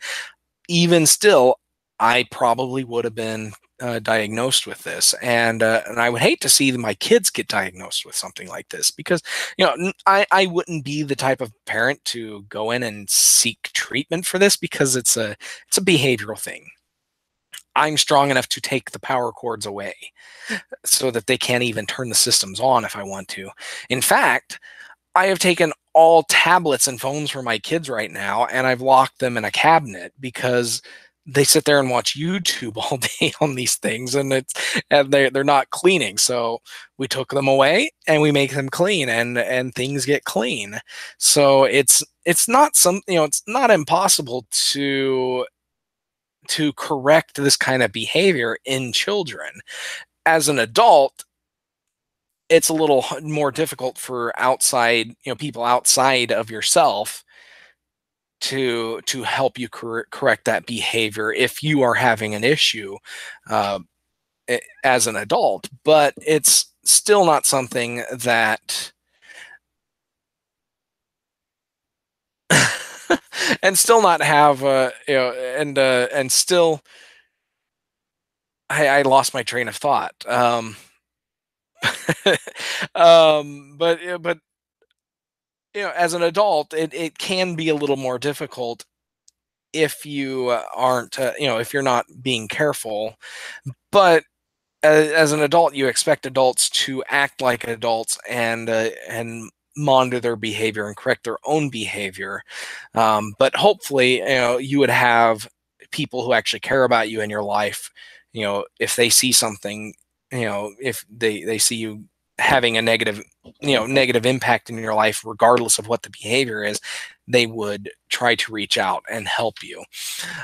even still, I probably would have been diagnosed with this, and I would hate to see my kids get diagnosed with something like this, because I wouldn't be the type of parent to go in and seek treatment for this, because it's a behavioral thing. I'm strong enough to take the power cords away so that they can't even turn the systems on if I want to. In fact, I have taken all tablets and phones for my kids right now, and I've locked them in a cabinet because they sit there and watch YouTube all day on these things, and they're not cleaning. So we took them away and we make them clean, and things get clean. So it's not some, it's not impossible to correct this kind of behavior in children. As an adult, it's a little more difficult for outside, people outside of yourself to help you correct that behavior if you are having an issue uh, as an adult. But it's still not something that and still not have and still I lost my train of thought. But as an adult, it can be a little more difficult if you aren't, if you're not being careful. But as an adult, you expect adults to act like adults and monitor their behavior and correct their own behavior. But hopefully, you would have people who actually care about you in your life. If they see something, if they see you having a negative impact in your life, regardless of what the behavior is, they would try to reach out and help you.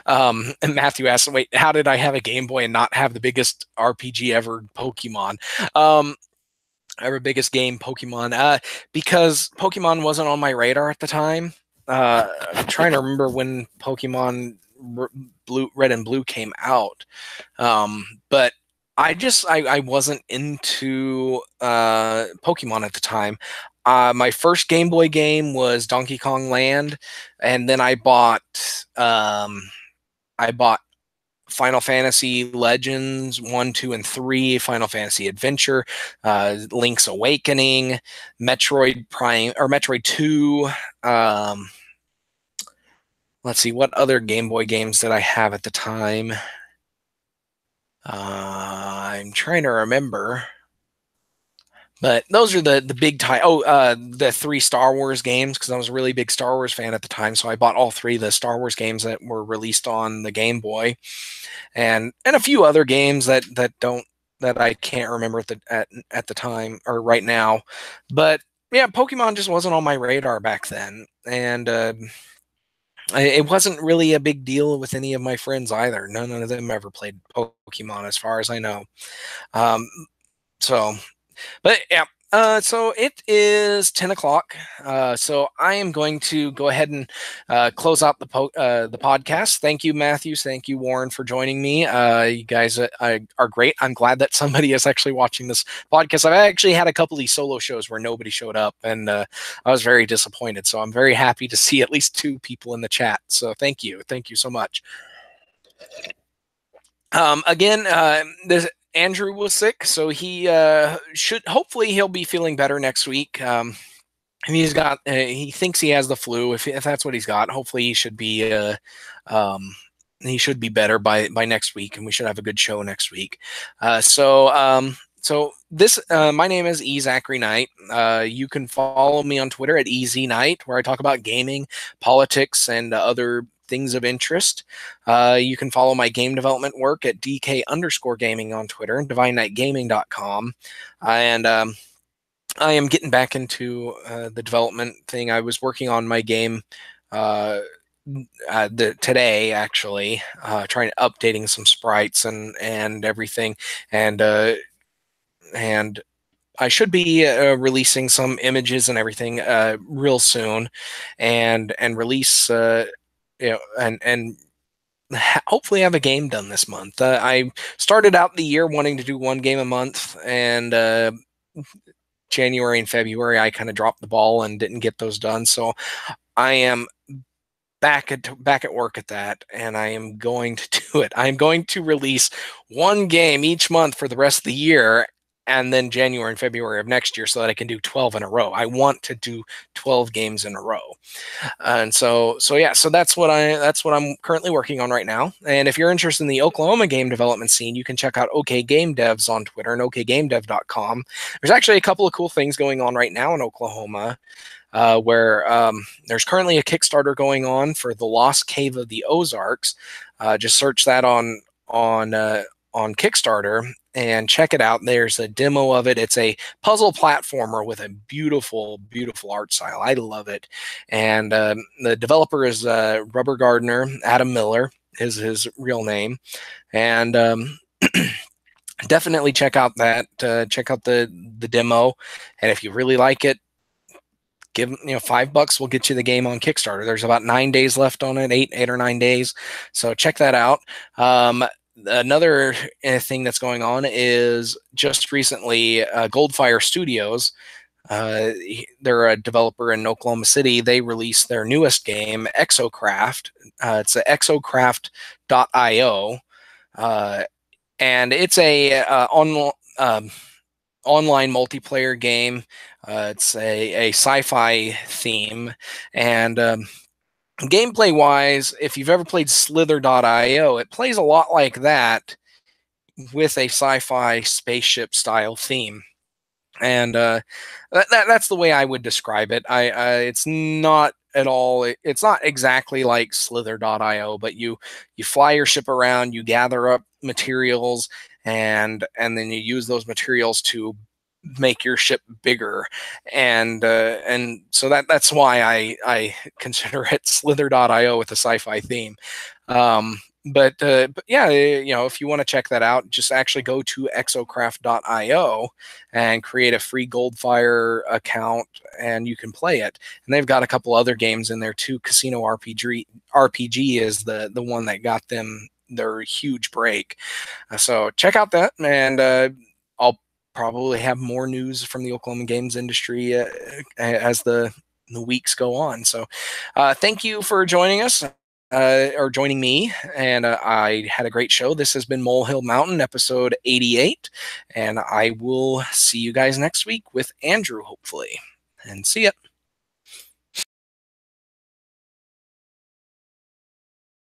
And Matthew asked, wait, how did I have a Game Boy and not have the biggest RPG ever, Pokemon? Our biggest game, Pokemon, because Pokemon wasn't on my radar at the time. I'm trying to remember when Pokemon Red and Blue came out. But I wasn't into Pokemon at the time. My first Game Boy game was Donkey Kong Land, and then I bought Final Fantasy Legends 1, 2, and 3, Final Fantasy Adventure, Link's Awakening, Metroid Prime or Metroid 2. Let's see, what other Game Boy games did I have at the time? I'm trying to remember. But those are the big the 3 Star Wars games, because I was a really big Star Wars fan at the time. So I bought all 3 of the Star Wars games that were released on the Game Boy, and a few other games that I can't remember at the time or right now. But yeah, Pokemon just wasn't on my radar back then, and it wasn't really a big deal with any of my friends either. None of them ever played Pokemon, as far as I know. Um, so. But yeah, so it is 10 o'clock. So I am going to go ahead and close out the podcast. Thank you, Matthews. Thank you, Warren, for joining me. You guys are great. I'm glad that somebody is actually watching this podcast. I've actually had a couple of these solo shows where nobody showed up, and I was very disappointed. So I'm very happy to see at least 2 people in the chat. So thank you. Thank you so much. Again, Andrew was sick, so he hopefully he'll be feeling better next week. He's got he thinks he has the flu. If that's what he's got, hopefully he should be better by next week, and we should have a good show next week. So this my name is E Zachary Knight. You can follow me on Twitter at EZ where I talk about gaming, politics, and other things of interest. You can follow my game development work at DK_gaming on Twitter and DivineKnightGaming.com. And I am getting back into the development thing. I was working on my game today, actually, updating some sprites and everything, and I should be releasing some images and everything real soon, and release and hopefully have a game done this month. I started out the year wanting to do 1 game a month, and January and February I kind of dropped the ball and didn't get those done. So I am back at work at that, and I am going to do it. I'm going to release 1 game each month for the rest of the year, and then January and February of next year so that I can do 12 in a row. I want to do 12 games in a row. And so that's what I'm currently working on right now. And if you're interested in the Oklahoma game development scene, you can check out OK Game Devs on Twitter and okgamedev.com. There's actually a couple of cool things going on right now in Oklahoma. Where there's currently a Kickstarter going on for the Lost Cave of the Ozarks. Just search that on Kickstarter and check it out. There's a demo of it. It's a puzzle platformer with a beautiful, beautiful art style. I love it. And the developer is Rubber Gardener. Adam Miller is his real name. And definitely check out that. Check out the demo. And if you really like it, give $5 will get you the game on Kickstarter. There's about 9 days left on it, eight or 9 days. So check that out. Another thing that's going on is just recently Goldfire Studios, they're a developer in Oklahoma City. They released their newest game, Exocraft. It's exocraft.io, and it's a online multiplayer game. It's a sci-fi theme, and gameplay wise, if you've ever played Slither.io, it plays a lot like that with a sci-fi spaceship style theme. And that's the way I would describe it. It's not at all, it's not exactly like Slither.io, but you fly your ship around, you gather up materials, and then you use those materials to make your ship bigger, and so that's why I consider it Slither.io with a sci-fi theme. But yeah, if you want to check that out, just actually go to exocraft.io and create a free Goldfire account, and you can play it. And they've got a couple other games in there too. Casino RPG is the one that got them their huge break. So check out that, and I'll probably have more news from the Oklahoma games industry as the weeks go on. So thank you for joining us. Or joining me, and I had a great show. This has been Molehill Mountain, episode 88, and I will see you guys next week with Andrew, hopefully. And see ya.